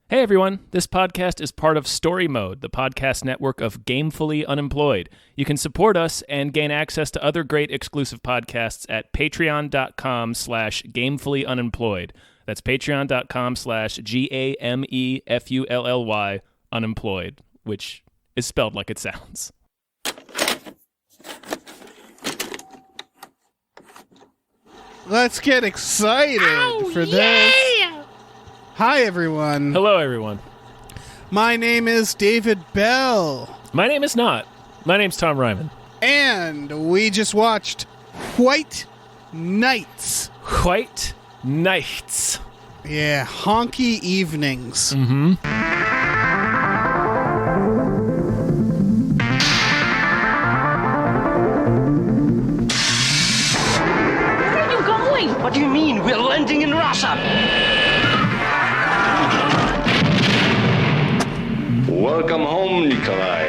Hey everyone, this podcast is part of Story Mode, the podcast network of Gamefully Unemployed. You can support us and gain access to other great exclusive podcasts at patreon.com/gamefullyunemployed. That's patreon.com/GAMEFULLY unemployed, which is spelled like it sounds. Let's get excited for this. Hi, everyone. Hello, everyone. My name is David Bell. My name is not. My name's Tom Ryman. And we just watched White Nights. White Nights. Yeah, honky evenings. Mm-hmm. Where are you going? What do you mean? We're landing in Russia. Welcome home, Nikolai.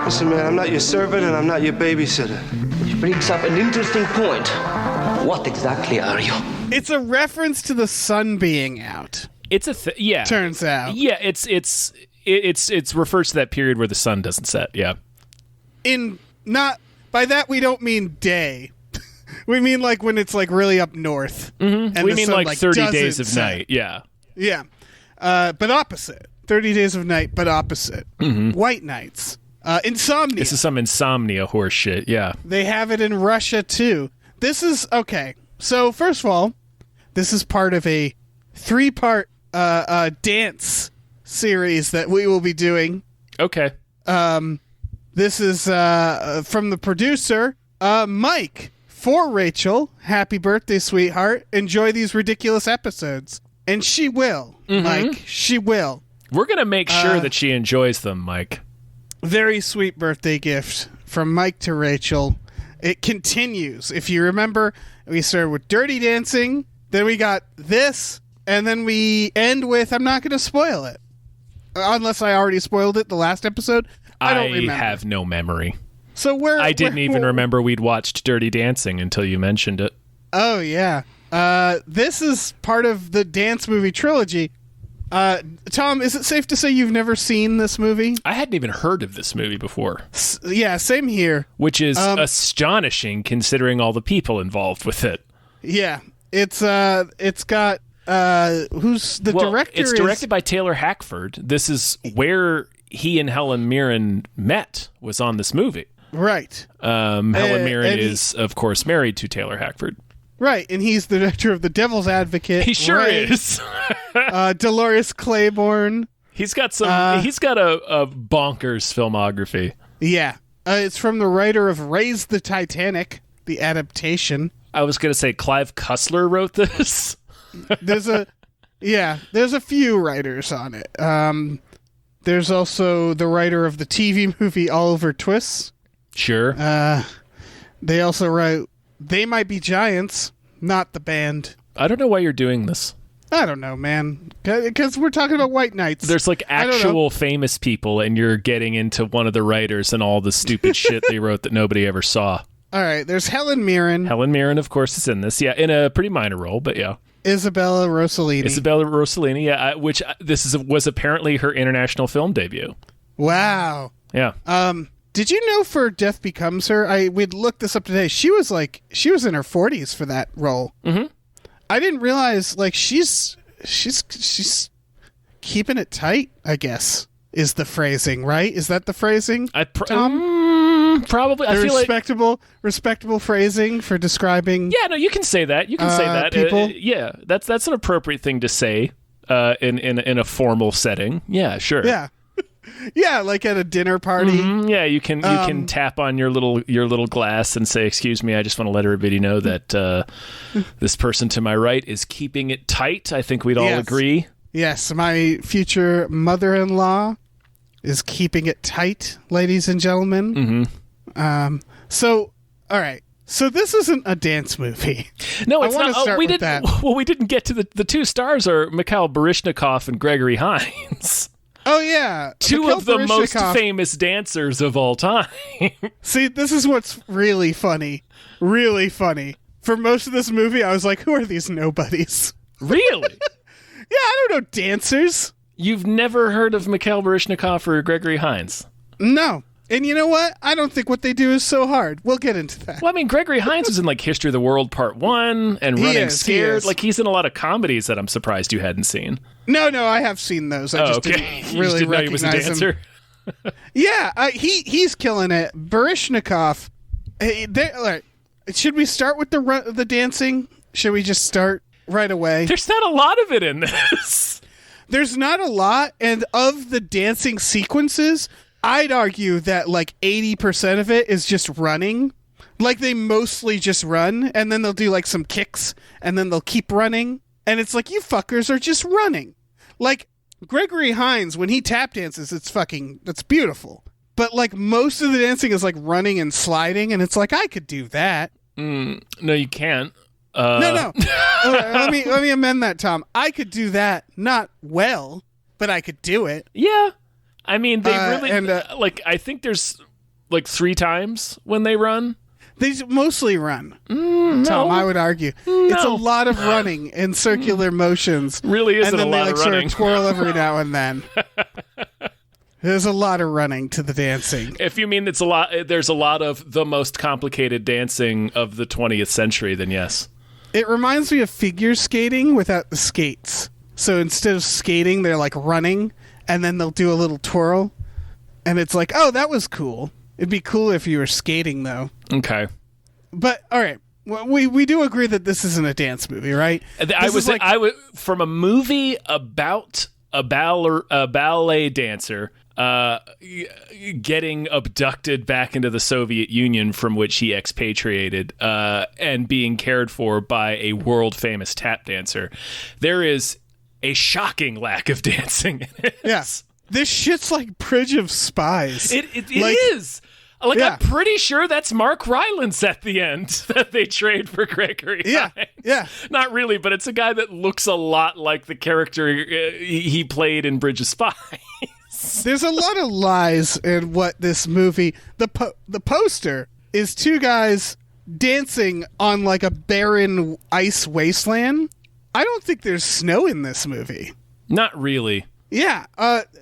Listen, man, I'm not your servant and I'm not your babysitter. Which brings up an interesting point. What exactly are you? It's a reference to the sun being out. It's a yeah. Turns out. Yeah, it's refers to that period where the sun doesn't set. Yeah. By that we don't mean day. We mean like when it's like really up north. Mm-hmm. And we mean like 30 days of set. night. Yeah. Yeah. But opposite. 30 days of night, but opposite. Mm-hmm. White nights. Insomnia. This is some insomnia horse shit. Yeah. They have it in Russia too. This is okay. So first of all, this is part of a 3-part dance series that we will be doing. Okay. This is from the producer, Mike. For Rachel, happy birthday, sweetheart. Enjoy these ridiculous episodes. And she will, Mike. She will. We're going to make sure that she enjoys them, Mike. Very sweet birthday gift from Mike to Rachel. It continues. If you remember, we started with Dirty Dancing, then we got this, and then we end with, I'm not going to spoil it. Unless I already spoiled it the last episode. I don't remember. I have no memory. So I didn't even remember we'd watched Dirty Dancing until you mentioned it. Oh, yeah. This is part of the dance movie trilogy. Tom, is it safe to say you've never seen this movie? I hadn't even heard of this movie before. Yeah, same here. Which is astonishing considering all the people involved with it. Yeah. It's got who's the director? It's directed by Taylor Hackford. This is where he and Helen Mirren met, was on this movie. Right. Helen Mirren is, of course, married to Taylor Hackford. Right, and he's the director of The Devil's Advocate. He sure is. Dolores Claiborne. He's got some. He's got a bonkers filmography. Yeah, it's from the writer of Raise the Titanic, the adaptation. I was going to say Clive Cussler wrote this. There's a few writers on it. There's also the writer of the TV movie Oliver Twist. Sure. They also wrote They Might Be Giants, not the band. I don't know why you're doing this. I don't know, man. Because we're talking about White Nights. There's like actual famous people, and you're getting into one of the writers and all the stupid shit they wrote that nobody ever saw. All right, there's Helen Mirren. Helen Mirren, of course, is in this. Yeah, in a pretty minor role, but yeah. Isabella Rossellini. Yeah, which was apparently her international film debut. Wow. Yeah. Did you know for Death Becomes Her? We'd looked this up today. She was in her 40s for that role. Mm-hmm. I didn't realize she's keeping it tight, I guess, is the phrasing, right? Is that the phrasing? Tom? Probably. I feel respectable phrasing for describing. Yeah, no, you can say that. You can say that. People. Yeah, that's an appropriate thing to say in a formal setting. Yeah, sure. Yeah. Yeah, like at a dinner party. Mm-hmm. Yeah, you can tap on your little glass and say, "Excuse me, I just want to let everybody know that this person to my right is keeping it tight." I think we'd all agree. Yes, my future mother-in-law is keeping it tight, ladies and gentlemen. Mm-hmm. So, all right. So this isn't a dance movie. No, it's not. We didn't get to the two stars are Mikhail Baryshnikov and Gregory Hines. Oh, yeah. Two of the most famous dancers of all time. See, this is what's really funny. Really funny. for most of this movie, I was like, who are these nobodies? Really? Yeah, I don't know dancers. You've never heard of Mikhail Baryshnikov or Gregory Hines? No. And you know what? I don't think what they do is so hard. We'll get into that. Well, I mean, Gregory Hines was in like History of the World Part 1 and Running Scared. Like, he's in a lot of comedies that I'm surprised you hadn't seen. No, I have seen those. I just didn't really you just didn't know he recognize was a dancer? him. Yeah, he's killing it. Baryshnikov. Should we start with the dancing? Should we just start right away? There's not a lot of it in this. There's not a lot, and of the dancing sequences, I'd argue that like 80% of it is just running. Like they mostly just run, and then they'll do like some kicks, and then they'll keep running. And it's like, you fuckers are just running. Like Gregory Hines, when he tap dances, that's beautiful. But like most of the dancing is like running and sliding, and it's like, I could do that. No, you can't. No. let me amend that, Tom. I could do that, not well, but I could do it. Yeah. I mean, they really, I think there's like 3 times when they run. They mostly run, Tom, I would argue. It's a lot of running in circular motions. Really isn't a lot of running. And then they sort of twirl every now and then. There's a lot of running to the dancing. If you mean there's a lot of the most complicated dancing of the 20th century, then yes. It reminds me of figure skating without the skates. So instead of skating, they're like running, and then they'll do a little twirl. And it's like, oh, that was cool. It'd be cool if you were skating, though. Okay. But, all right. We do agree that this isn't a dance movie, right? I would from a movie about a ballet dancer getting abducted back into the Soviet Union from which he expatriated and being cared for by a world-famous tap dancer. There is a shocking lack of dancing in it. Yes. This shit's like Bridge of Spies. It is. Like, yeah. I'm pretty sure that's Mark Rylance at the end that they trade for Gregory Hines. Yeah. Not really, but it's a guy that looks a lot like the character he played in Bridge of Spies. There's a lot of lies in what this movie... The poster is 2 guys dancing on like a barren ice wasteland. I don't think there's snow in this movie. Not really. Yeah,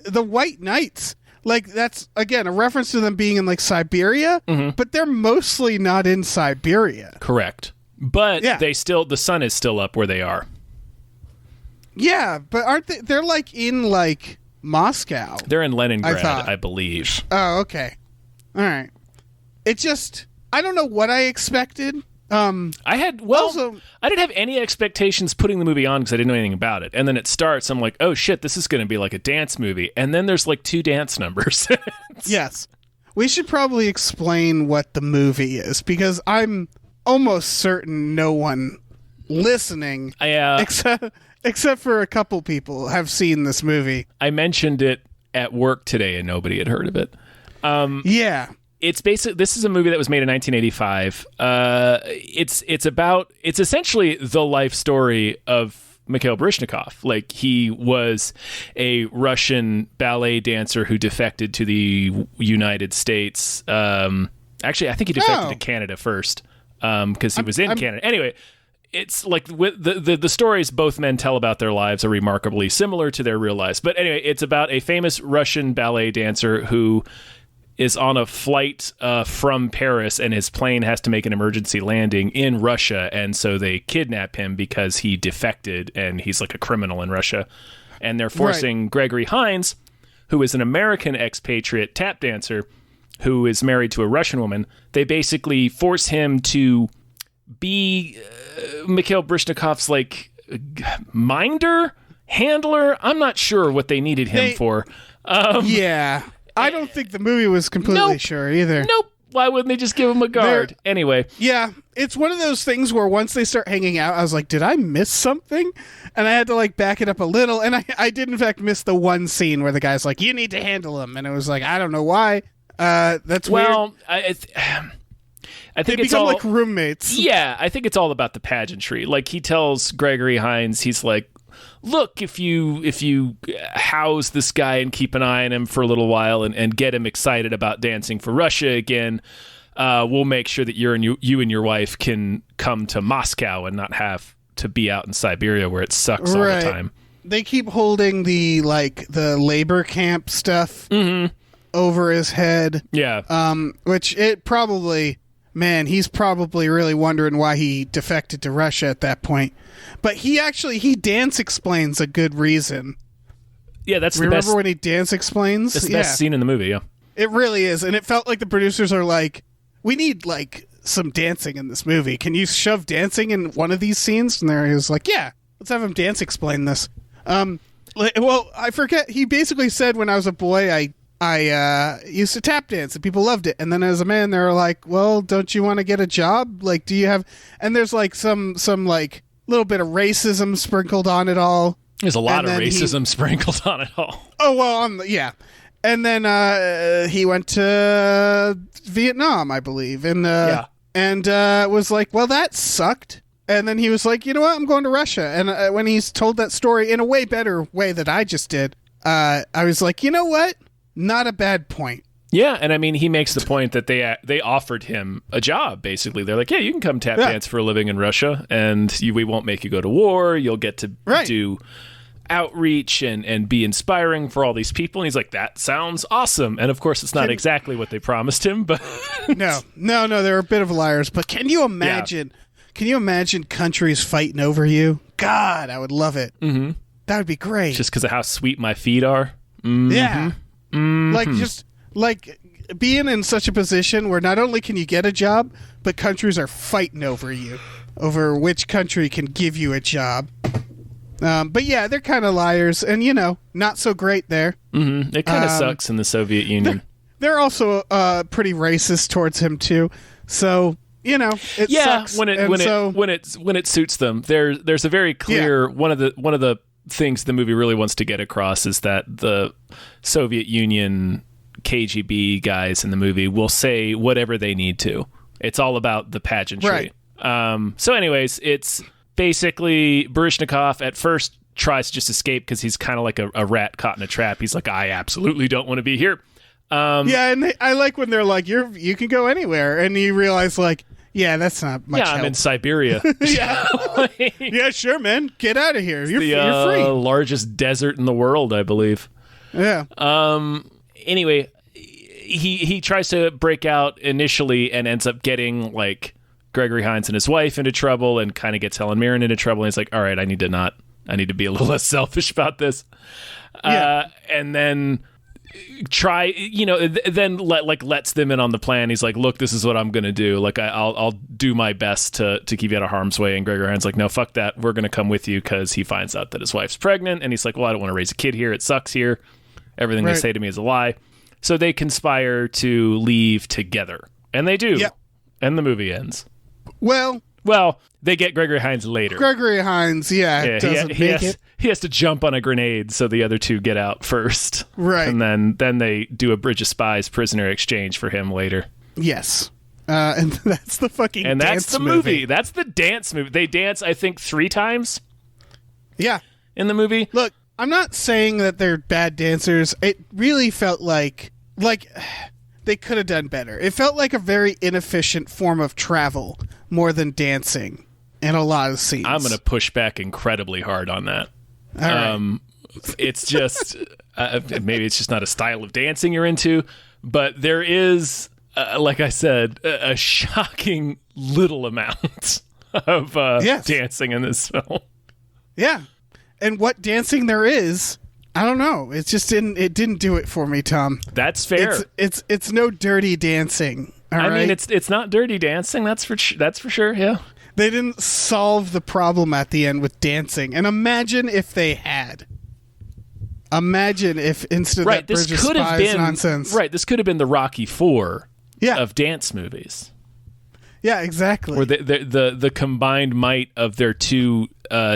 the White Knights, like that's again a reference to them being in like Siberia, but they're mostly not in Siberia. Correct, but the sun is still up where they are. Yeah, but aren't they? They're like in like Moscow. They're in Leningrad, I believe. Oh, okay, all right. It just I don't know what I expected. I didn't have any expectations putting the movie on because I didn't know anything about it. And then it starts, I'm like, oh shit, this is going to be like a dance movie. And then there's like 2 dance numbers. Yes. We should probably explain what the movie is because I'm almost certain no one listening, except for a couple people, have seen this movie. I mentioned it at work today and nobody had heard of it. Yeah. It's this is a movie that was made in 1985. It's essentially the life story of Mikhail Baryshnikov. Like, he was a Russian ballet dancer who defected to the United States. Actually, I think he defected to Canada first because he was in Canada. Anyway, it's like the stories both men tell about their lives are remarkably similar to their real lives. But anyway, it's about a famous Russian ballet dancer who is on a flight from Paris, and his plane has to make an emergency landing in Russia, and so they kidnap him because he defected, and he's like a criminal in Russia. And they're forcing Gregory Hines, who is an American expatriate tap dancer who is married to a Russian woman. They basically force him to be Mikhail Baryshnikov's like minder, handler. I'm not sure what they needed him for. Yeah. I don't think the movie was completely sure either. Nope. Why wouldn't they just give him a guard? Anyway. Yeah. It's one of those things where once they start hanging out, I was like, did I miss something? And I had to like back it up a little. And I did in fact miss the one scene where the guy's like, you need to handle him. And it was like, I don't know why. That's weird. Well, I think it's all like roommates. Yeah. I think it's all about the pageantry. Like, he tells Gregory Hines, he's like, look, if you house this guy and keep an eye on him for a little while and get him excited about dancing for Russia again, we'll make sure that you and your wife can come to Moscow and not have to be out in Siberia where it sucks all the time. They keep holding the labor camp stuff over his head. Yeah. Which it probably, man, he's probably really wondering why he defected to Russia at that point. But he dance explains a good reason. Yeah, that's the best. Remember when he dance explains? That's the best scene in the movie, yeah. It really is. And it felt like the producers are like, we need some dancing in this movie. Can you shove dancing in one of these scenes? And he was like, yeah, let's have him dance explain this. Well, I forget. He basically said when I was a boy, I used to tap dance and people loved it. And then as a man, they were like, well, don't you want to get a job? Like, do you have, and there's some little bit of racism sprinkled on it all. There's a lot of racism sprinkled on it all. Oh, well, yeah. And then he went to Vietnam, I believe. And was like, well, that sucked. And then he was like, you know what? I'm going to Russia. And when he's told that story in a way better way that I just did, I was like, you know what? Not a bad point. Yeah, and I mean, he makes the point that they offered him a job, basically. They're like, yeah, you can come tap dance for a living in Russia, and we won't make you go to war. You'll get to do outreach and be inspiring for all these people. And he's like, that sounds awesome. And of course, it's not exactly what they promised him, but... No, they're a bit of liars. But can you imagine... Yeah. Can you imagine countries fighting over you? God, I would love it. Mm-hmm. That would be great. Just because of how sweet my feet are? Mm-hmm. Yeah. Mm-hmm. Being in such a position where not only can you get a job, but countries are fighting over you, over which country can give you a job. But yeah, they're kind of liars, and not so great there. Mm-hmm. It kind of sucks in the Soviet Union. They're also pretty racist towards him too. So it sucks. when it suits them. There's a very clear one of the things the movie really wants to get across is that the Soviet Union KGB guys in the movie will say whatever they need to. It's all about the pageantry. Right. So anyways, it's basically Baryshnikov at first tries to just escape because he's kind of like a rat caught in a trap. He's like, I absolutely don't want to be here. And I like when they're like, you can go anywhere. And you realize yeah, that's not much help. I'm in Siberia. Yeah. Yeah, sure, man. Get out of here. You're free. Largest desert in the world, I believe. Yeah. Anyway, he tries to break out initially and ends up getting Gregory Hines and his wife into trouble and kind of gets Helen Mirren into trouble. And he's like, all right, I need to be a little less selfish about this. Yeah. And then then lets them in on the plan. He's like, look, this is what I'm going to do. I'll do my best to keep you out of harm's way. And Gregory Hines like, no, fuck that. We're going to come with you because he finds out that his wife's pregnant. And he's like, well, I don't want to raise a kid here. It sucks here. Everything they say to me is a lie. So they conspire to leave together. And they do. Yep. And the movie ends. Well, they get Gregory Hines later. Gregory Hines, doesn't make it. He has to jump on a grenade so the other two get out first. Right. And then they do a Bridge of Spies prisoner exchange for him later. Yes. And that's the fucking And dance that's the movie. That's the dance movie. They dance, I think, 3 times. Yeah. In the movie. Look, I'm not saying that they're bad dancers. It really felt like they could have done better. It felt like a very inefficient form of travel more than dancing in a lot of scenes. I'm going to push back incredibly hard on that. All right. It's just maybe it's just not a style of dancing you're into, but there is, like I said, a shocking little amount of dancing in this film. Yeah, and what dancing there is, I don't know. It just didn't do it for me, Tom. That's fair. It's no dirty dancing. I mean, it's not dirty dancing. That's for sure. Yeah. They didn't solve the problem at the end with dancing. And imagine if they had. Imagine if instead of that Bridge of Spies nonsense. Right, this could have been the Rocky IV of dance movies. Yeah, exactly. Where the combined might of their two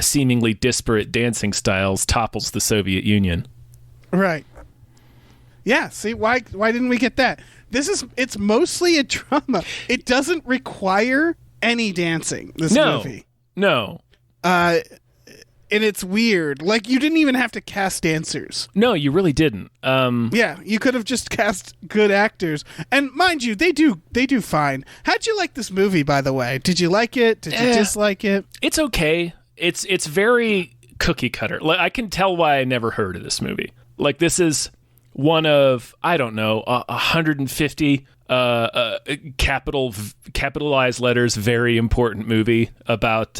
seemingly disparate dancing styles topples the Soviet Union. Right. Yeah, see, why didn't we get that? It's mostly a drama. It doesn't require any dancing, this movie. No. and it's weird. Like, you didn't even have to cast dancers. No, you really didn't. Yeah, you could have just cast good actors. And mind you, they do fine. How'd you like this movie, by the way? Did you like it? Did you dislike it? It's okay. It's very cookie cutter. Like, I can tell why I never heard of this movie. Like, this is one of, I don't know, 150 capitalized letters, very important movie about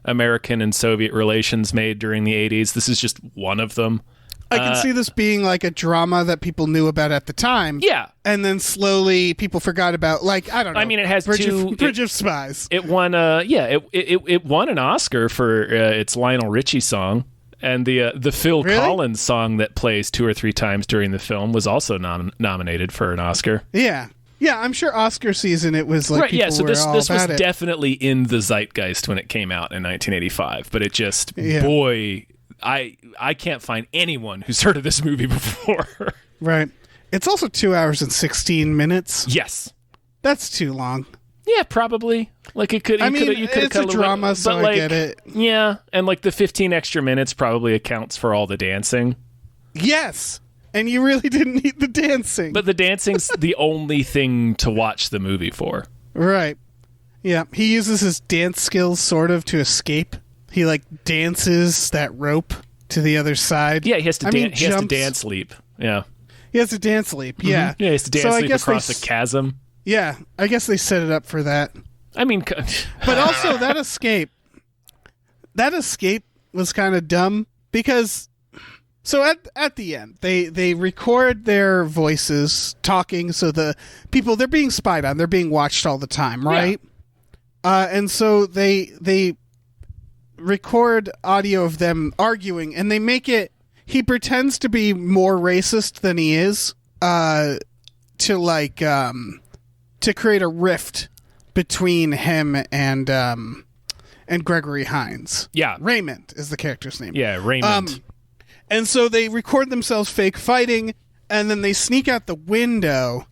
American and Soviet relations made during the 80s. This is just one of them. I can see this being like a drama that people knew about at the time. Yeah. And then slowly people forgot about, like, I don't know. I mean, it has Bridge of Spies. It won it won an Oscar for its Lionel Richie song. And the Phil Collins song that plays 2 or 3 times during the film was also nominated for an Oscar. Yeah. Yeah, I'm sure Oscar season it was like right. People Yeah, so were this all was about it. definitely in the zeitgeist when it came out in 1985. But it just boy, I can't find anyone who's heard of this movie before. Right. It's also 2 hours and 16 minutes. Yes, That's too long. yeah, probably. Like it could. It's a drama, so I get it. Yeah, and like the 15 extra minutes probably accounts for all the dancing. Yes. And you really didn't need the dancing. But the dancing's the only thing to watch the movie for. Right. Yeah. He uses his dance skills sort of to escape. He like dances that rope to the other side. Yeah, he has to jumps. He has to dance leap. Yeah. He has to dance leap. Yeah. Mm-hmm. Yeah, he has to dance leap across a chasm. Yeah. I guess they set it up for that. I mean, but also that escape was kind of dumb because so at the end they record their voices talking, so the people, they're being spied on, they're being watched all the time, right? Yeah. And so they record audio of them arguing, and they make it, he pretends to be more racist than he is to create a rift between him and Gregory Hines. Yeah. Raymond is the character's name. Yeah, Raymond. And so they record themselves fake fighting, and then they sneak out the window.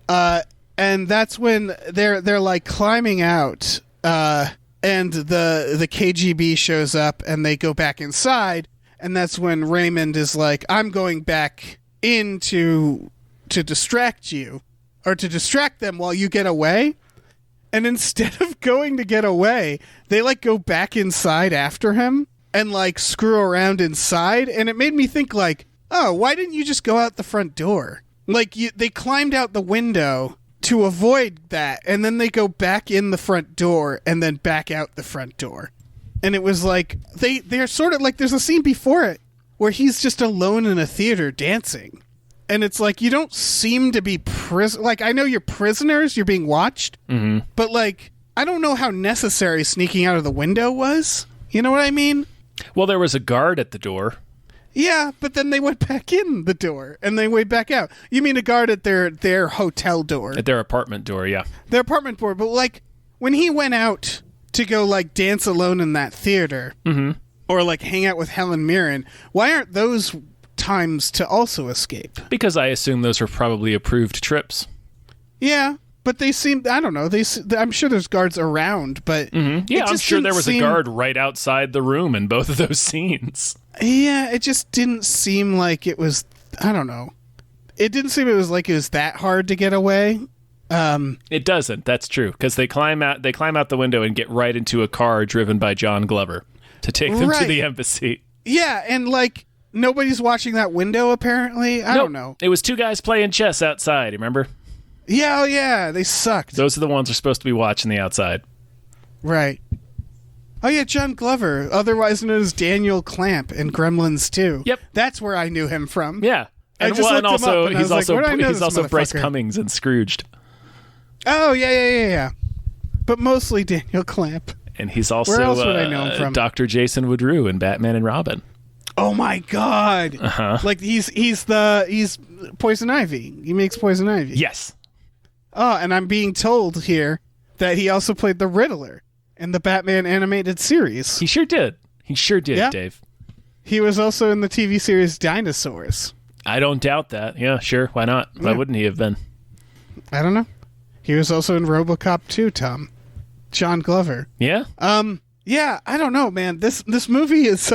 And that's when they're like climbing out, and the KGB shows up, and they go back inside, and that's when Raymond is like, I'm going back in to distract you, or to distract them while you get away. And instead of going to get away, they like go back inside after him and like screw around inside. And it made me think like, oh, why didn't you just go out the front door? Like they climbed out the window to avoid that. And then they go back in the front door and then back out the front door. And it was like, they're sort of like, there's a scene before it where he's just alone in a theater dancing. And it's like, you don't seem to be like, I know you're prisoners, you're being watched, but like, I don't know how necessary sneaking out of the window was. You know what I mean? Well, there was a guard at the door. Yeah, but then they went back in the door and they went back out. You mean a guard at their hotel door? At their apartment door, yeah. Their apartment door. But like, when he went out to go like dance alone in that theater, or like hang out with Helen Mirren, why aren't those times to also escape? Because I assume those are probably approved trips. Yeah, but they seem, I don't know, I'm sure there's guards around, but yeah, I'm sure there was a guard right outside the room in both of those scenes. Yeah, it just didn't seem like it was, I don't know, it didn't seem it was like it was that hard to get away. It doesn't, that's true, because they climb out the window and get right into a car driven by John Glover to take them to the embassy. Yeah, and like, nobody's watching that window, apparently. I don't know. It was 2 guys playing chess outside, remember? Yeah, oh yeah, they sucked. Those are the ones who are supposed to be watching the outside. Right. Oh yeah, John Glover, otherwise known as Daniel Clamp in Gremlins 2. Yep. That's where I knew him from. Yeah. And he's also Bryce Cummings in Scrooged. Oh, yeah. But mostly Daniel Clamp. And he's also where else would I know him from? Dr. Jason Woodrue in Batman and Robin. Oh my God! Like he's Poison Ivy. He makes Poison Ivy. Yes. Oh, and I'm being told here that he also played the Riddler in the Batman animated series. He sure did. Yeah. Dave. He was also in the TV series Dinosaurs. I don't doubt that. Yeah, sure. Why not? Why wouldn't he have been? I don't know. He was also in RoboCop 2, Tom. John Glover. Yeah. Yeah, I don't know, man. This movie is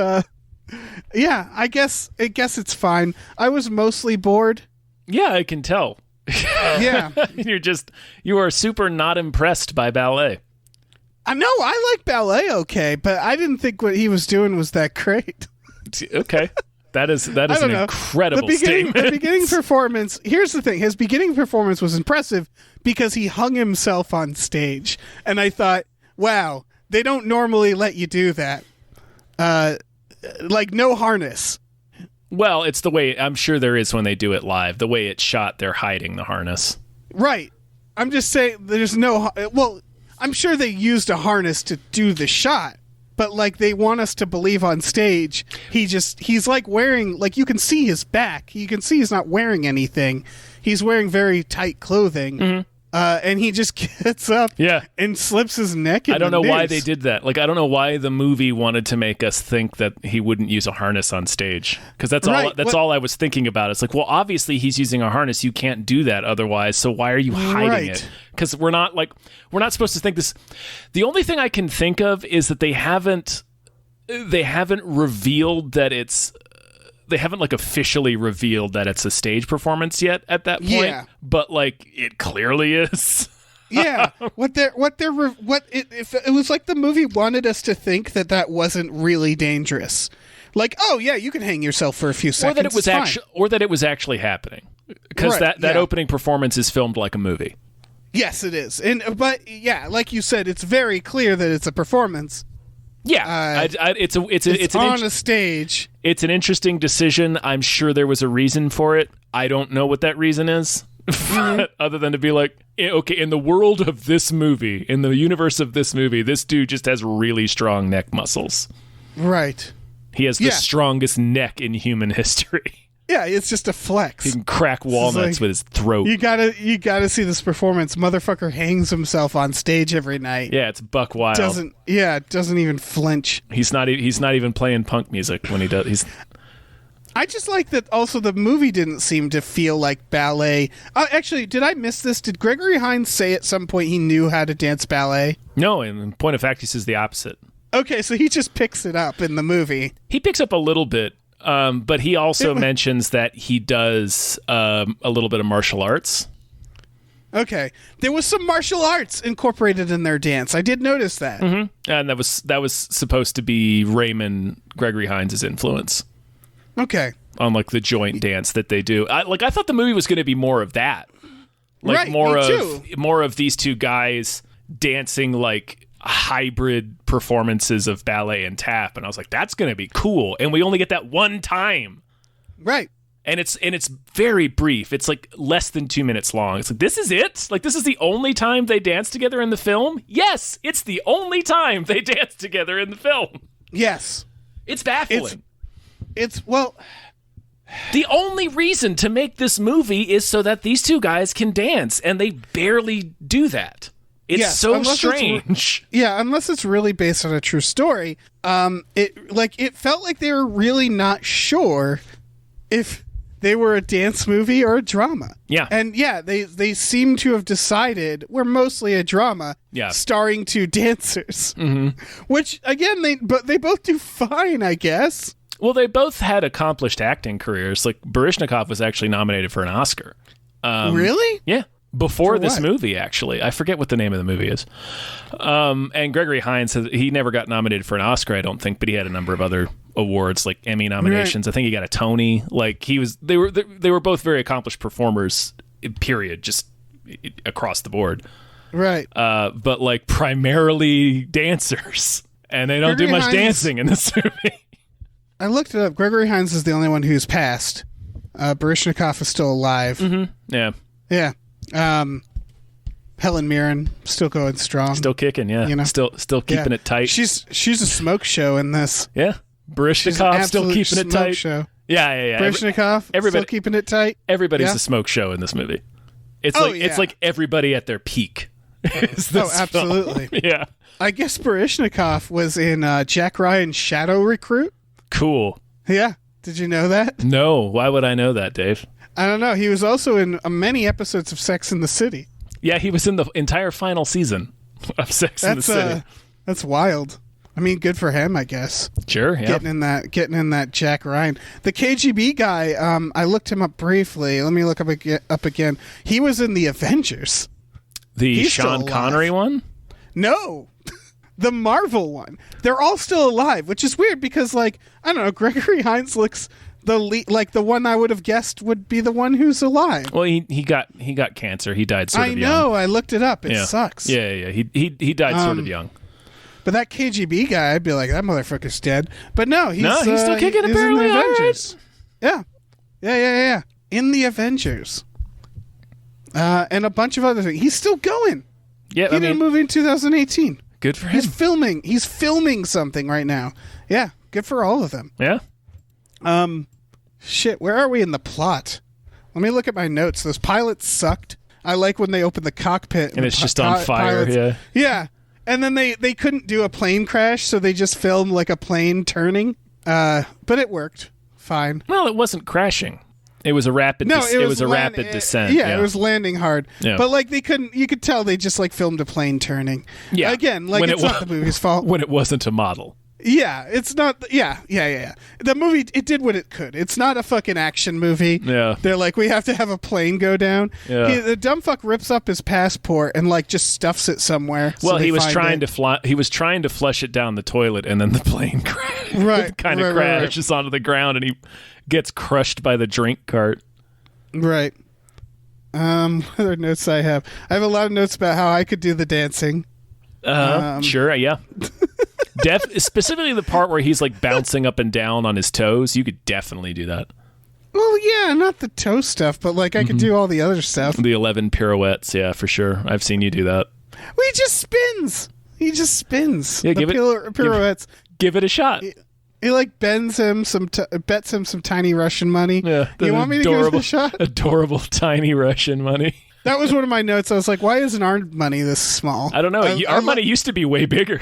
yeah, I guess it's fine. I was mostly bored. Yeah, I can tell. Yeah. You are super not impressed by ballet. I know, I like ballet okay, but I didn't think what he was doing was that great. Okay. That is an incredible statement. The beginning performance, here's the thing, his beginning performance was impressive because he hung himself on stage. And I thought, wow, they don't normally let you do that. Like, no harness. Well, it's the way, I'm sure there is when they do it live. The way it's shot, they're hiding the harness. Right. I'm just saying, there's no, well, I'm sure they used a harness to do the shot. But, like, they want us to believe on stage, he's, like, wearing, like, you can see his back. You can see he's not wearing anything. He's wearing very tight clothing. Mm-hmm. And he just gets up and slips his neck in I don't know noose. why they did that. Like, I don't know why the movie wanted to make us think that he wouldn't use a harness on stage. Because that's all I was thinking about. It's like, well, obviously he's using a harness. You can't do that otherwise. So why are you hiding it? Because we're not supposed to think this. The only thing I can think of is that they haven't revealed that it's. They haven't like officially revealed that it's a stage performance yet at that point, but like it clearly is. Yeah, it was like the movie wanted us to think that wasn't really dangerous. Like, oh yeah, you can hang yourself for a few seconds, or that it was actually happening, because that opening performance is filmed like a movie. Yes, it is, but yeah, like you said, it's very clear that it's a performance. Yeah, it's on a stage. It's an interesting decision. I'm sure there was a reason for it. I don't know what that reason is, other than to be like, okay, in the world of this movie, in the universe of this movie, this dude just has really strong neck muscles. Right. He has the strongest neck in human history. Yeah, it's just a flex. He can crack walnuts with his throat. You gotta see this performance. Motherfucker hangs himself on stage every night. Yeah, it's buck wild. Doesn't even flinch. He's not even playing punk music when he does. I just like that. Also, the movie didn't seem to feel like ballet. Actually, did I miss this? Did Gregory Hines say at some point he knew how to dance ballet? No, in point of fact, he says the opposite. Okay, so he just picks it up in the movie. He picks up a little bit. But he also mentions that he does a little bit of martial arts. Okay, there was some martial arts incorporated in their dance. I did notice that, and that was supposed to be Raymond Gregory Hines' influence. Okay, on like the joint dance that they do. I thought the movie was going to be more of that, like right, more of these two guys dancing like hybrid performances of ballet and tap, and I was like, that's gonna be cool, and we only get that one time, right? And it's very brief. It's like less than 2 minutes long. It's like, this is it? Like, this is the only time they dance together in the film? Yes, it's the only time they dance together in the film. Yes, it's baffling. It's well, the only reason to make this movie is so that these two guys can dance, and they barely do that. It's so strange. Unless it's really based on a true story. It felt like they were really not sure if they were a dance movie or a drama. Yeah. And they seem to have decided we're mostly a drama starring two dancers. Mm-hmm. Which, again, they both do fine, I guess. Well, they both had accomplished acting careers. Like, Baryshnikov was actually nominated for an Oscar. Really? Yeah. Before this movie, actually. I forget what the name of the movie is. And Gregory Hines, he never got nominated for an Oscar, I don't think, but he had a number of other awards, like Emmy nominations. Right. I think he got a Tony. Like, they were both very accomplished performers, period, just across the board. Right. But, like, primarily dancers. And they don't do much dancing in this movie. I looked it up. Gregory Hines is the only one who's passed. Baryshnikov is still alive. Mm-hmm. Yeah. Yeah. Helen Mirren still going strong, still kicking, still keeping it tight. She's a smoke show in this. Yeah, Baryshnikov still keeping it tight. Show. Yeah. Baryshnikov still keeping it tight. Everybody's a smoke show in this movie. It's like everybody at their peak. Absolutely. Yeah. I guess Baryshnikov was in Jack Ryan's Shadow Recruit. Cool. Yeah. Did you know that? No. Why would I know that, Dave? I don't know. He was also in many episodes of Sex and the City. Yeah, he was in the entire final season of Sex and the City. That's wild. I mean, good for him, I guess. Sure, yeah. Getting in that Jack Ryan. The KGB guy, I looked him up briefly. Let me look up again. He was in the Avengers. The Sean Connery one? No. The Marvel one. They're all still alive, which is weird because, like, I don't know, Gregory Hines looks the one I would have guessed would be the one who's alive. Well, he got cancer. He died sort of young. I know. I looked it up. It sucks. Yeah. He died sort of young. But that KGB guy, I'd be like, that motherfucker's dead. But no, he's still kicking apparently. In the Avengers. Right. Yeah. In the Avengers. And a bunch of other things. He's still going. Yeah, he did a movie in 2018. Good for him. He's filming something right now. Yeah, good for all of them. Yeah. Shit, where are we in the plot? Let me look at my notes. Those pilots sucked. I like when they open the cockpit and it's just on fire. Pilots, yeah. And then they couldn't do a plane crash, so they just filmed like a plane turning. But it worked fine. Well, it wasn't crashing. It was a rapid. It was a rapid descent. Yeah, it was landing hard. Yeah. But like they couldn't. You could tell they just like filmed a plane turning. Yeah. Again, like it's not the movie's fault when it wasn't a model. Yeah, it's not. Yeah. The movie, it did what it could. It's not a fucking action movie. Yeah. They're like, we have to have a plane go down. Yeah. The dumb fuck rips up his passport and like just stuffs it somewhere. Well, he was trying to fly. He was trying to flush it down the toilet, and then the plane crashes onto the ground, and he gets crushed by the drink cart. Right. What other notes I have? I have a lot of notes about how I could do the dancing. Sure. Yeah. Specifically the part where he's like bouncing up and down on his toes. You could definitely do that. Well, yeah, not the toe stuff, but like I could do all the other stuff. The 11 pirouettes, yeah, for sure. I've seen you do that. Well, he just spins. Yeah, pirouettes. Give it a shot. He like bets him some tiny Russian money. Yeah, you want me to give it a shot? Adorable tiny Russian money. That was one of my notes. I was like, why isn't our money this small? I don't know. Our money used to be way bigger.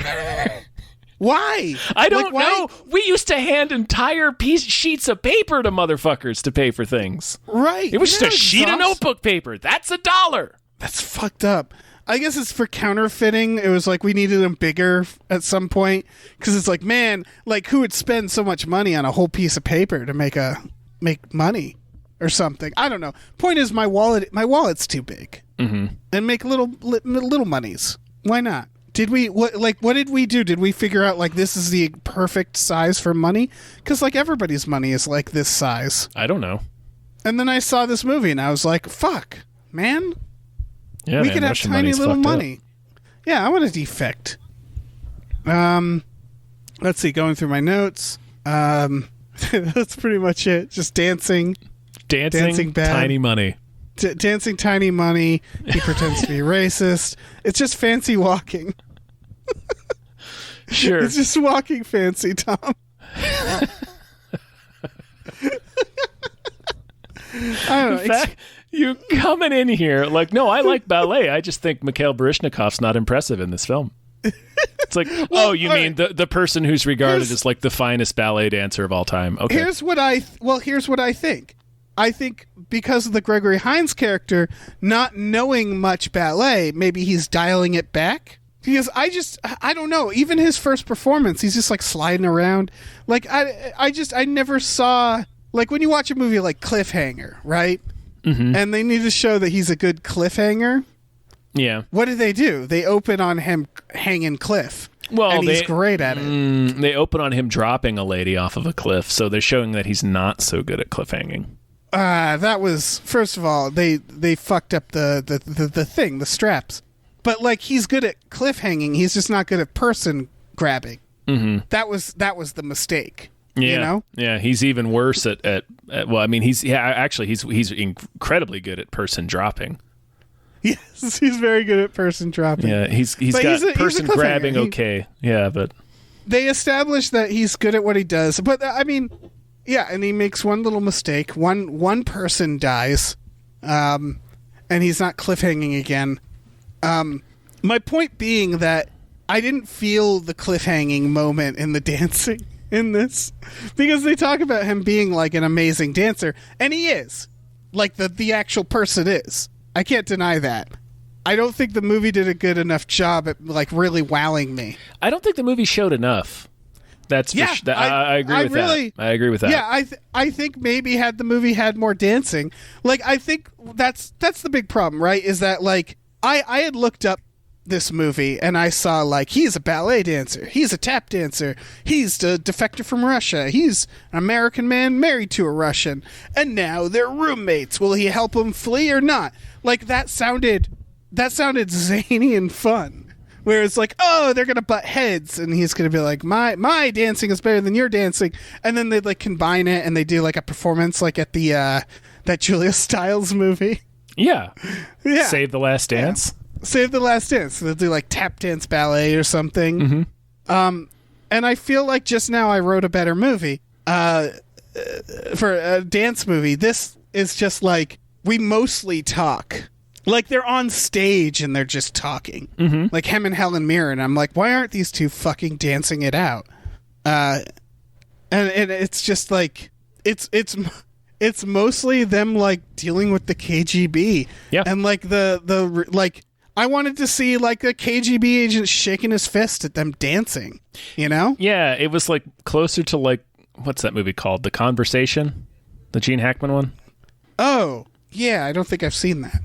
Why? I don't know. We used to hand entire sheets of paper to motherfuckers to pay for things. Right. It was just a sheet of notebook paper. That's $1. That's fucked up. I guess it's for counterfeiting. It was like we needed them bigger at some point because it's like, man, like who would spend so much money on a whole piece of paper to make money or something? I don't know. Point is, my wallet's too big, and make little monies. Why not? What did we do? Did we figure out like this is the perfect size for money? Because like everybody's money is like this size. I don't know. And then I saw this movie and I was like, fuck, man. Yeah, we could have tiny little money. Yeah, I want a defect. Let's see, going through my notes. That's pretty much it. Just dancing bad. Tiny money. Dancing tiny money. He pretends to be racist. It's just fancy walking. Sure. It's just walking fancy, Tom. I don't know. In fact, you coming in here like, no, I like ballet. I just think Mikhail Baryshnikov's not impressive in this film. It's like, well, you mean the person who's regarded as like the finest ballet dancer of all time. Okay. Here's what I think. I think because of the Gregory Hines character not knowing much ballet, maybe he's dialing it back. Because I don't know. Even his first performance, he's just like sliding around. Like I never saw, like when you watch a movie like Cliffhanger, right? Mm-hmm. And they need to show that he's a good cliffhanger. Yeah. What do? They open on him hanging cliff. Well, and he's great at it. They open on him dropping a lady off of a cliff, so they're showing that he's not so good at cliffhanging. That was, first of all, they fucked up the thing, the straps. But like he's good at cliffhanging, he's just not good at person grabbing. Mm-hmm. That was the mistake. Yeah, you know? Yeah, he's even worse at well, I mean, he's incredibly good at person dropping. Yes, he's very good at person dropping. Yeah, he's got person grabbing. Okay, yeah, but they established that he's good at what he does. But I mean, yeah, and he makes one little mistake. One person dies, and he's not cliffhanging again. My point being that I didn't feel the cliffhanging moment in the dancing in this because they talk about him being like an amazing dancer, and he is, like the actual person is. I can't deny that. I don't think the movie did a good enough job at like really wowing me. I don't think the movie showed enough. That's Yeah, I agree with that. I agree with that. Yeah, I think maybe had the movie had more dancing, like I think that's the big problem, right? Is that like I had looked up this movie and I saw like he's a ballet dancer, he's a tap dancer, he's the defector from Russia, he's an American man married to a Russian, and now they're roommates. Will he help him flee or not? Like that sounded zany and fun. Where it's like, oh, they're gonna butt heads, and he's gonna be like, my dancing is better than your dancing, and then they like combine it and they do like a performance like at the that Julia Stiles movie. Yeah. Save the Last Dance. Yeah. Save the Last Dance. So they'll do like tap dance ballet or something. And I feel like just now I wrote a better movie for a dance movie. This is just like we mostly talk. Like they're on stage and they're just talking, like him and Helen Mirren. I'm like, why aren't these two fucking dancing it out? And it's just like it's mostly them like dealing with the KGB. Yeah, and like the like I wanted to see like a KGB agent shaking his fist at them dancing. You know? Yeah, it was like closer to like what's that movie called? The Conversation, the Gene Hackman one. Oh yeah, I don't think I've seen that.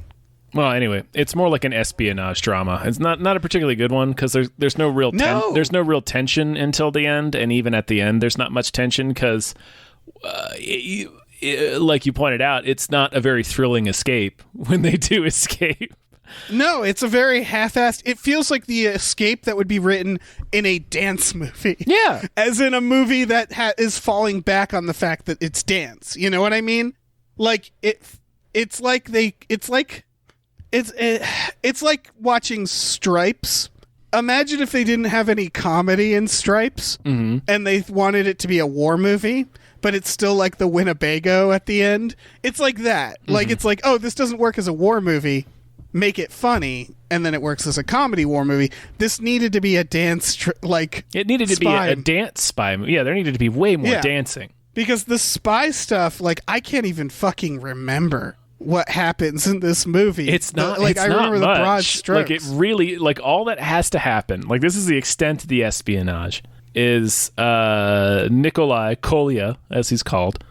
Well, anyway, it's more like an espionage drama. It's not a particularly good one because there's no real there's no real tension until the end, and even at the end, there's not much tension because, like you pointed out, it's not a very thrilling escape when they do escape. No, it's a very half-assed. It feels like the escape that would be written in a dance movie. Yeah, as in a movie that is falling back on the fact that it's dance. You know what I mean? Like it's like watching Stripes. Imagine if they didn't have any comedy in Stripes and they wanted it to be a war movie, but it's still like the Winnebago at the end. It's like that. Like it's like, oh, this doesn't work as a war movie. Make it funny, and then it works as a comedy war movie. This needed to be a dance it needed to be a dance spy movie. Yeah, there needed to be way more dancing. Because the spy stuff, like I can't even fucking remember what happens in this movie. It's not like it's I remember not the broad much. strokes. Like it really, like all that has to happen. Like this is the extent of the espionage. Is Nikolai Kolya, as he's called,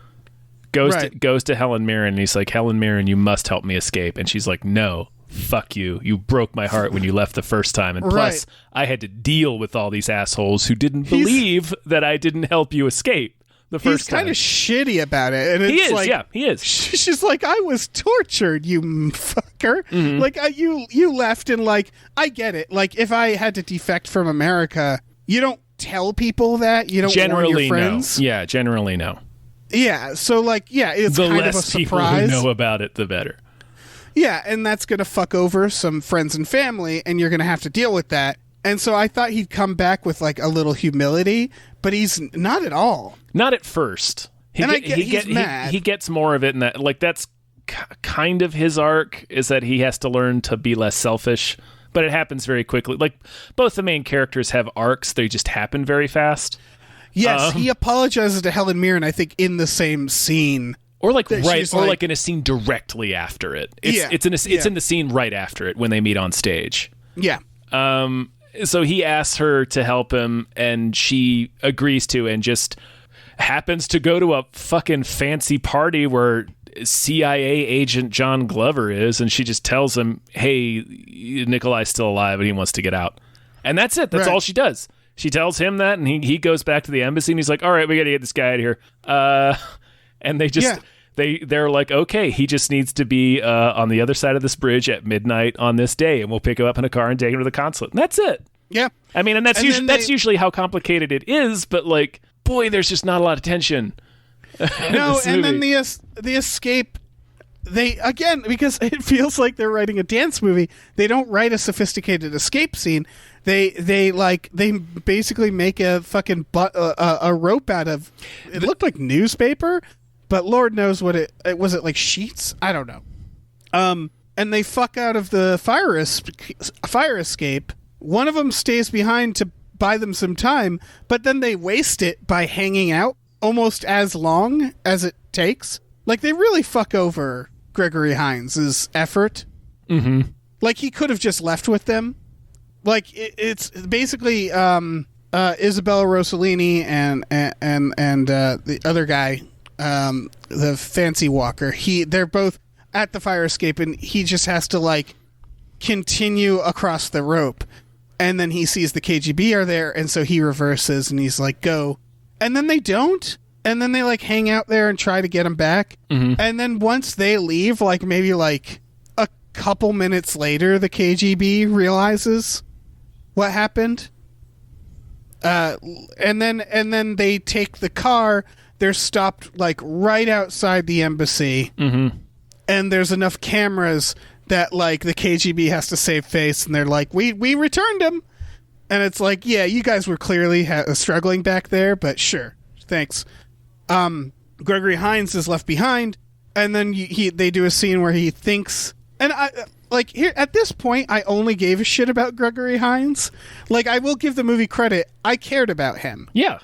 goes to Helen Mirren and he's like, Helen Mirren, you must help me escape. And she's like, no, fuck you. You broke my heart when you left the first time. And plus, I had to deal with all these assholes who didn't believe that I didn't help you escape. He's kind of shitty about it, and it's he is. She's like, I was tortured, you fucker. Like you left, and like I get it. Like if I had to defect from America, you don't tell people that. You don't warn your friends. No. Yeah, generally no. Yeah, so like it's the kind less of a surprise. People who know about it, the better. Yeah, and that's gonna fuck over some friends and family, and you're gonna have to deal with that. And so I thought he'd come back with like a little humility, but he's not at all. Not at first. He's mad. He gets more of it in that. Like that's kind of his arc, is that he has to learn to be less selfish, but it happens very quickly. Like both the main characters have arcs; they just happen very fast. Yes, he apologizes to Helen Mirren, I think, in the same scene. Or like like in a scene directly after it. It's in the scene right after it when they meet on stage. Yeah. So he asks her to help him, and she agrees to, and just happens to go to a fucking fancy party where CIA agent John Glover is, and she just tells him, hey, Nikolai's still alive and he wants to get out. And that's it. That's all she does. She tells him that, and he goes back to the embassy, and he's like, all right, we got to get this guy out of here. And they just... Yeah. They're like, okay, he just needs to be on the other side of this bridge at midnight on this day, and we'll pick him up in a car and take him to the consulate. And that's it. Yeah. I mean, and that's usually how complicated it is, but like, boy, there's just not a lot of tension. No, and then the escape, because it feels like they're writing a dance movie, they don't write a sophisticated escape scene. They basically make a fucking a rope out of, it looked like newspaper, but Lord knows what it was. It like sheets? I don't know. And they fuck out of the fire escape. One of them stays behind to buy them some time, but then they waste it by hanging out almost as long as it takes. Like they really fuck over Gregory Hines' effort. Mm-hmm. Like, he could have just left with them. Like, it's basically Isabella Rossellini and the other guy, the fancy walker. They're both at the fire escape, and he just has to, like, continue across the rope. And then he sees the KGB are there, and so he reverses, and he's like, go. And then they don't. And then they, like, hang out there and try to get him back. Mm-hmm. And then once they leave, like, maybe, like, a couple minutes later, the KGB realizes what happened. And then they take the car. They're stopped, like, right outside the embassy. Mm-hmm. And there's enough cameras that, like, the KGB has to save face, and they're like, we returned him. And it's like, yeah, you guys were clearly struggling back there, but sure, thanks. Gregory Hines is left behind, and then they do a scene where he thinks, and I like here at this point, I only gave a shit about Gregory Hines. Like, I will give the movie credit, I cared about him. Yeah,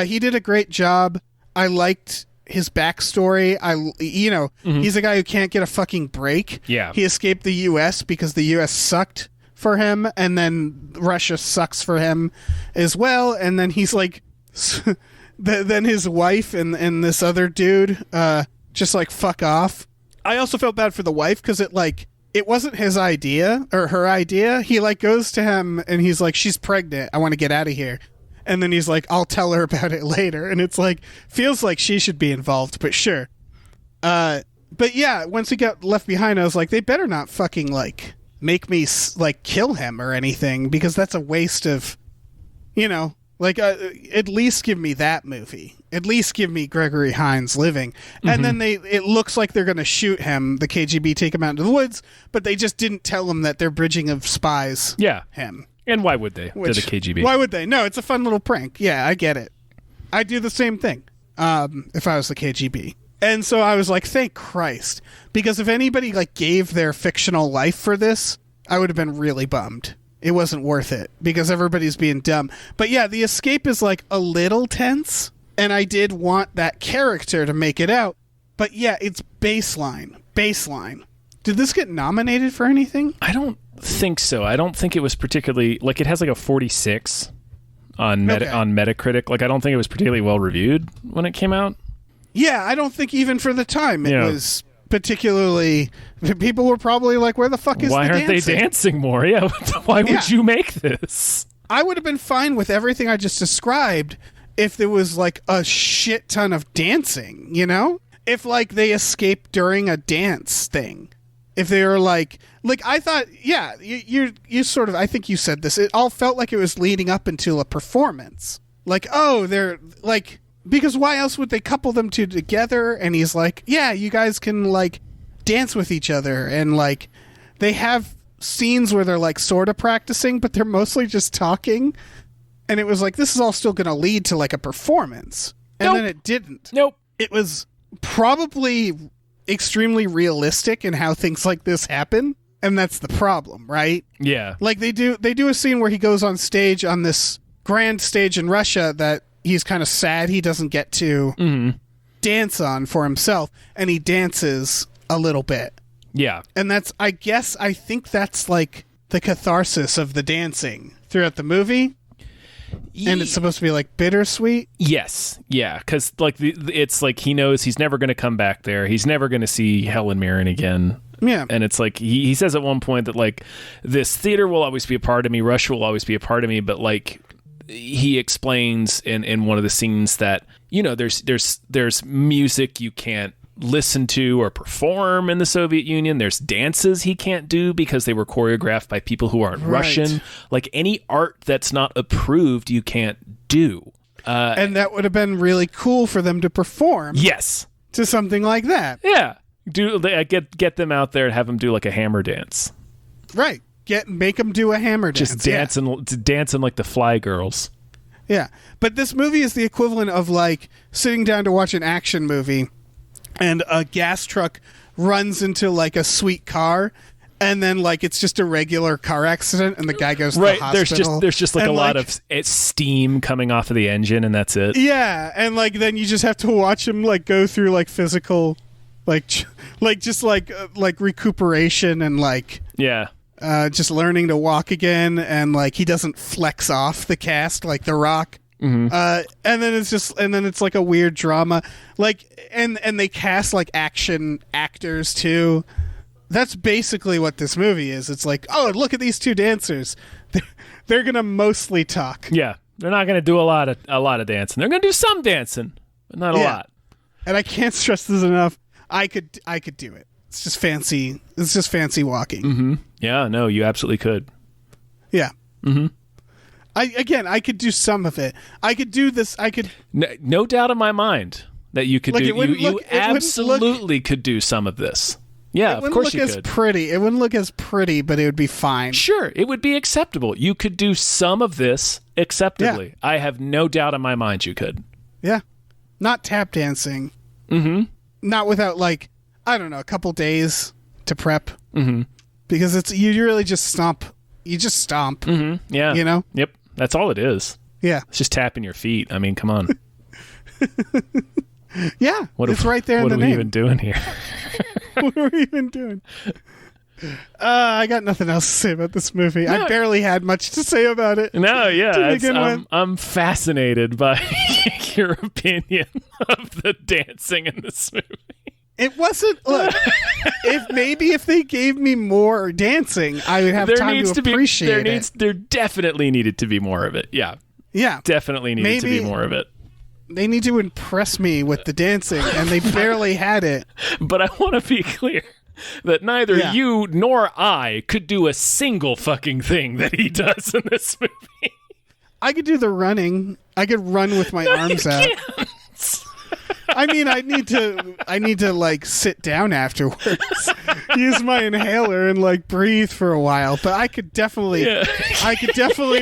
he did a great job. I liked his backstory. Mm-hmm. He's a guy who can't get a fucking break. Yeah, he escaped the U.S. because the U.S. sucked for him, and then Russia sucks for him as well. And then he's like, then his wife and this other dude just like fuck off. I also felt bad for the wife because it wasn't his idea or her idea. He like goes to him and he's like, she's pregnant, I want to get out of here. And then he's like, I'll tell her about it later. And it's like, feels like she should be involved, but sure. But yeah, once he got left behind, I was like, they better not fucking like make me like kill him or anything, because that's a waste of, like, at least give me that movie. At least give me Gregory Hines living. Mm-hmm. And then it looks like they're going to shoot him. The KGB take him out into the woods, but they just didn't tell him that they're bridging of spies. Yeah. Him. And why would they? They're the KGB. Why would they? No, it's a fun little prank. Yeah, I get it. I'd do the same thing if I was the KGB. And so I was like, thank Christ. Because if anybody like gave their fictional life for this, I would have been really bummed. It wasn't worth it because everybody's being dumb. But yeah, the escape is like a little tense, and I did want that character to make it out. But yeah, it's baseline. Did this get nominated for anything? I don't think so. I don't think it was particularly, like, it has like a 46 on Metacritic. Like, I don't think it was particularly well reviewed when it came out. Yeah, I don't think even for the time it was particularly. People were probably like, where the fuck is the dancing? Why aren't they dancing more? Yeah, why would you make this? I would have been fine with everything I just described if there was like a shit ton of dancing, If like they escaped during a dance thing. If they were like I thought, yeah, you sort of, I think you said this, it all felt like it was leading up into a performance. Like, oh, they're like, because why else would they couple them two together? And he's like, yeah, you guys can like dance with each other. And like, they have scenes where they're like sort of practicing, but they're mostly just talking. And it was like, this is all still going to lead to like a performance. And then it didn't. Nope. It was probably extremely realistic in how things like this happen. And that's the problem, right? Yeah. Like they do a scene where he goes on stage on this grand stage in Russia that he's kind of sad he doesn't get to dance on for himself, and he dances a little bit. Yeah. And that's, I think that's like the catharsis of the dancing throughout the movie. And it's supposed to be like bittersweet. Yes. Yeah. Because like it's like he knows he's never going to come back there. He's never going to see Helen Mirren again. Yeah. And it's like he says at one point that like this theater will always be a part of me. Russia will always be a part of me. But like he explains in one of the scenes that, there's music you can't listen to or perform in the Soviet Union. There's dances he can't do because they were choreographed by people who aren't Russian. Like any art that's not approved, you can't do. And that would have been really cool for them to perform. Yes. To something like that. Yeah. Get them out there and have them do like a hammer dance. Right. Make them do a hammer dance. Just dancing like the Fly Girls. Yeah. But this movie is the equivalent of like sitting down to watch an action movie and a gas truck runs into like a sweet car, and then like it's just a regular car accident and the guy goes to the hospital. There's just like a lot of steam coming off of the engine, and that's it. Yeah. And like then you just have to watch him like go through like physical like just like recuperation and like just learning to walk again, and like he doesn't flex off the cast like The Rock. And then it's like a weird drama, like and they cast like action actors too. That's basically what this movie is. It's like, oh, look at these two dancers. They're gonna mostly talk. Yeah, they're not gonna do a lot of dancing. They're gonna do some dancing, but not a lot. And I can't stress this enough. I could do it. It's just fancy. It's just fancy walking. Yeah, no, you absolutely could. Yeah. I could do some of it. I could do this. I could. No doubt in my mind that you could Look, do. it wouldn't You look- it wouldn't absolutely could do some of this. Yeah, of course you It wouldn't look as could. pretty. It wouldn't look as pretty, but it would be fine. Sure, it would be acceptable. You could do some of this acceptably. Yeah. I have no doubt in my mind you could. Yeah. Not tap dancing. Not without like, I don't know, a couple days to prep. Because it's you really just stomp. You just stomp. Yeah. You know? Yep. That's all it is. Yeah. It's just tapping your feet. I mean, come on. Yeah. It's right there in What the are we name. even doing here? What are we even doing? I got nothing else to say about this movie. I barely had much to say about it. No, yeah. To begin with. I'm fascinated by your opinion of the dancing in this movie. It wasn't. Look, if they gave me more dancing, I would have time to appreciate it. There definitely needed to be more of it. Yeah. Yeah. Definitely needed to be Maybe- more of it. They need to impress me with the dancing, and they barely had it. But I want to be clear that neither Yeah. you nor I could do a single fucking thing that he does in this movie. I could do the running. I could run with my arms out. I mean, I need to like sit down afterwards, use my inhaler, and like breathe for a while. But I could definitely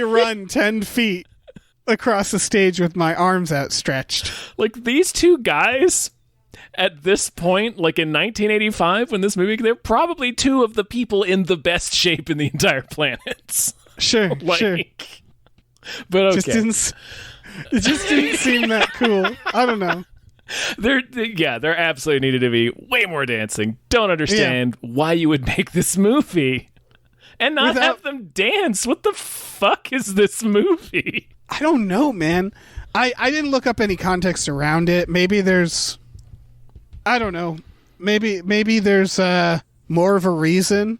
run 10 feet across the stage with my arms outstretched. Like, these two guys at this point, like in 1985 when this movie, they're probably two of the people in the best shape in the entire planet. Sure, Like, sure. but okay. It just didn't seem that cool. I don't know. There absolutely needed to be way more dancing. Don't understand why you would make this movie and not have them dance. What the fuck is this movie? I don't know, man. I didn't look up any context around it. Maybe there's, I don't know. Maybe there's more of a reason.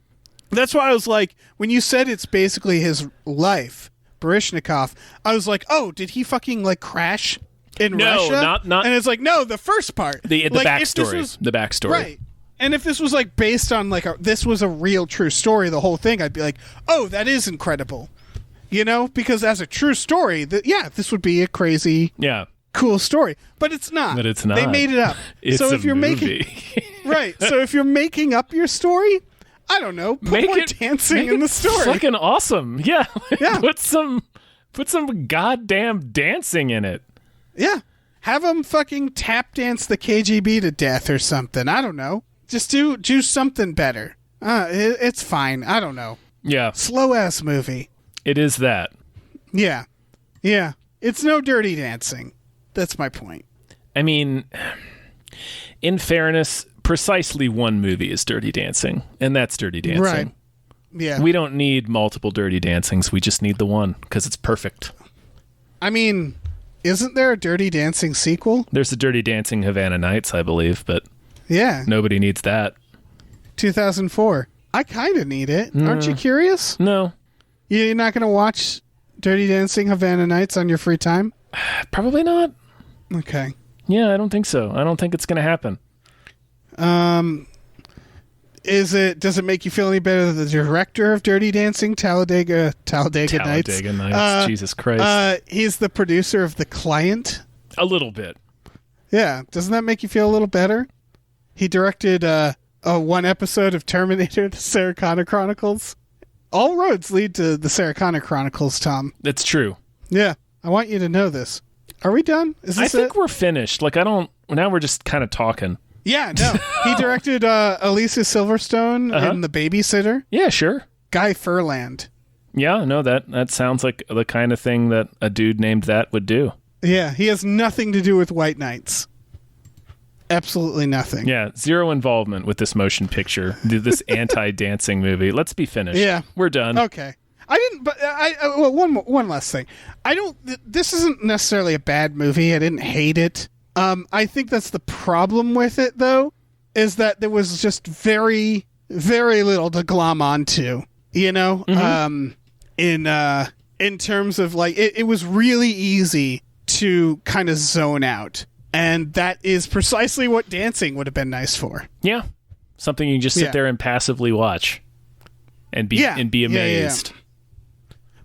That's why I was like, when you said it's basically his life, Baryshnikov, I was like, oh, did he fucking like crash in Russia? Not. And it's like, no, the first part, The like, backstory. The backstory. right? And if this was like based on like this was a real true story, the whole thing, I'd be like, oh, that is incredible. You know, because as a true story, this would be a crazy, cool story. But it's not. But it's not. They made it up. It's so a if you're movie. right, so if you're making up your story, I don't know, put more dancing in the story. Fucking awesome. Yeah. Yeah. Put some goddamn dancing in it. Yeah, have them fucking tap dance the KGB to death or something. I don't know. Just do something better. It's fine. I don't know. Yeah. Slow ass movie. It is that. Yeah. It's no Dirty Dancing. That's my point. I mean, in fairness, precisely one movie is Dirty Dancing, and that's Dirty Dancing. Right. Yeah. We don't need multiple Dirty Dancings. We just need the one because it's perfect. I mean, isn't there a Dirty Dancing sequel? There's a Dirty Dancing Havana Nights, I believe, but Yeah. nobody needs that. 2004. I kind of need it. Aren't you curious? No. You're not going to watch Dirty Dancing Havana Nights on your free time? Probably not. Okay. Yeah, I don't think so. I don't think it's going to happen. Does it make you feel any better that the director of Dirty Dancing, Talladega Nights? Talladega Nights. Jesus Christ. He's the producer of The Client. A little bit. Yeah. Doesn't that make you feel a little better? He directed one episode of Terminator, The Sarah Connor Chronicles. All roads lead to The Sarah Connor Chronicles, Tom. That's true. Yeah. I want you to know this. Are we done? Is I this think it? we're finished. Like, now we're just kind of talking. Yeah, no. He directed Alicia Silverstone in The Babysitter. Yeah, sure. Guy Furland. Yeah, no, that sounds like the kind of thing that a dude named that would do. Yeah, he has nothing to do with White Knights. absolutely nothing. Yeah, zero involvement with this motion picture, this anti-dancing movie. Let's be finished. Yeah. We're done. Okay. I didn't, but well, one last thing. This isn't necessarily a bad movie. I didn't hate it. I think that's the problem with it, though, is that there was just very, very little to glom onto, you know? In terms of, like, it was really easy to kind of zone out. And that is precisely what dancing would have been nice for. Yeah. Something you can just sit there and passively watch and be amazed. Yeah.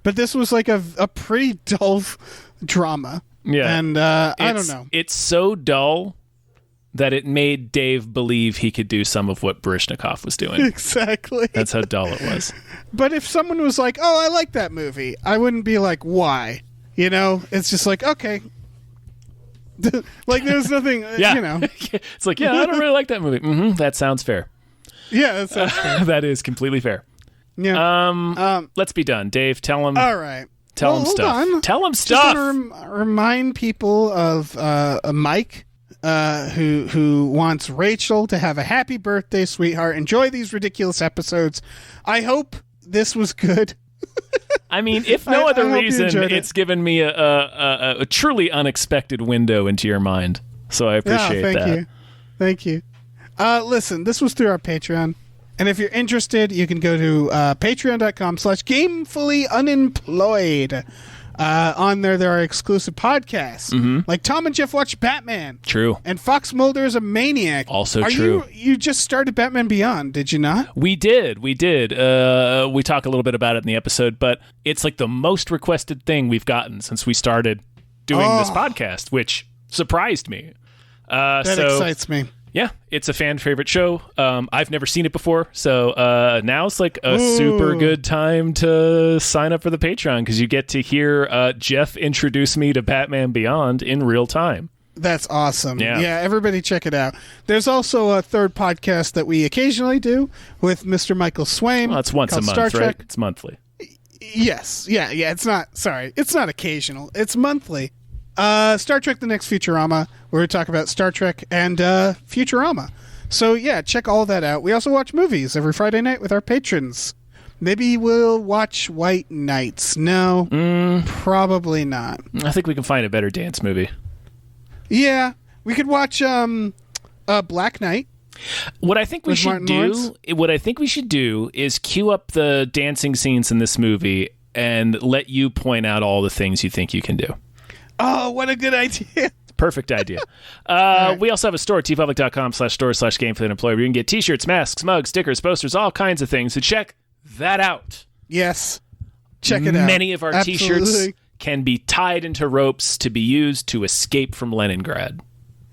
But this was like a pretty dull drama. Yeah. And I don't know. It's so dull that it made Dave believe he could do some of what Baryshnikov was doing. Exactly. That's how dull it was. But if someone was like, oh, I like that movie, I wouldn't be like, why? You know? It's just like, okay. Like, there's nothing, you know. It's like, yeah, I don't really like that movie. That sounds fair. Yeah, that sounds fair. That is completely fair. Yeah. Let's be done. Dave, tell him. All right. Tell him stuff. On. Tell him Just stuff. want to remind people of Mike, who wants Rachel to have a happy birthday, sweetheart. Enjoy these ridiculous episodes. I hope this was good. I mean, if no other reason, it's given me a truly unexpected window into your mind. So I appreciate that. Thank you. Listen, this was through our Patreon. And if you're interested, you can go to patreon.com/gamefullyunemployed. On there are exclusive podcasts. Like Tom and Jeff Watch Batman. True. And Fox Mulder is a Maniac. Also true. You just started Batman Beyond, did you not? We did. We talk a little bit about it in the episode, but it's like the most requested thing we've gotten since we started doing this podcast, which surprised me. That excites me. Yeah, it's a fan favorite show. I've never seen it before, so now it's like a super good time to sign up for the Patreon because you get to hear Jeff introduce me to Batman Beyond in real time. That's awesome. Yeah, everybody check it out. There's also a third podcast that we occasionally do with Mr. Michael Swaim. Well, it's once a month, Star Trek. right? It's monthly. Yes. Yeah. It's not occasional. It's monthly. Star Trek The Next Futurama, where we talk about Star Trek and Futurama. So, yeah, check all that out. We also watch movies every Friday night with our patrons. Maybe we'll watch White Nights. No, probably not. I think we can find a better dance movie. Yeah, we could watch Black Knight. What I think we should do is cue up the dancing scenes in this movie and let you point out all the things you think you can do. Oh, what a good idea. Perfect idea. We also have a store, tpublic.com/store/gamefullyunemployed, where you can get t-shirts, masks, mugs, stickers, posters, all kinds of things. So check that out. Yes. Check it out. Many of our t-shirts can be tied into ropes to be used to escape from Leningrad.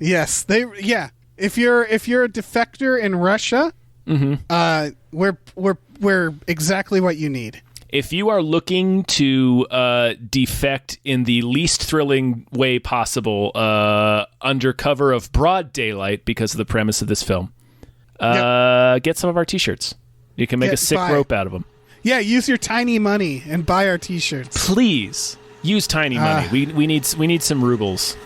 Yes. If you're a defector in Russia, we're exactly what you need. If you are looking to defect in the least thrilling way possible under cover of broad daylight because of the premise of this film, get some of our t-shirts. You can make a sick rope out of them. Yeah, use your tiny money and buy our t-shirts. Please use tiny money. We need some rubles.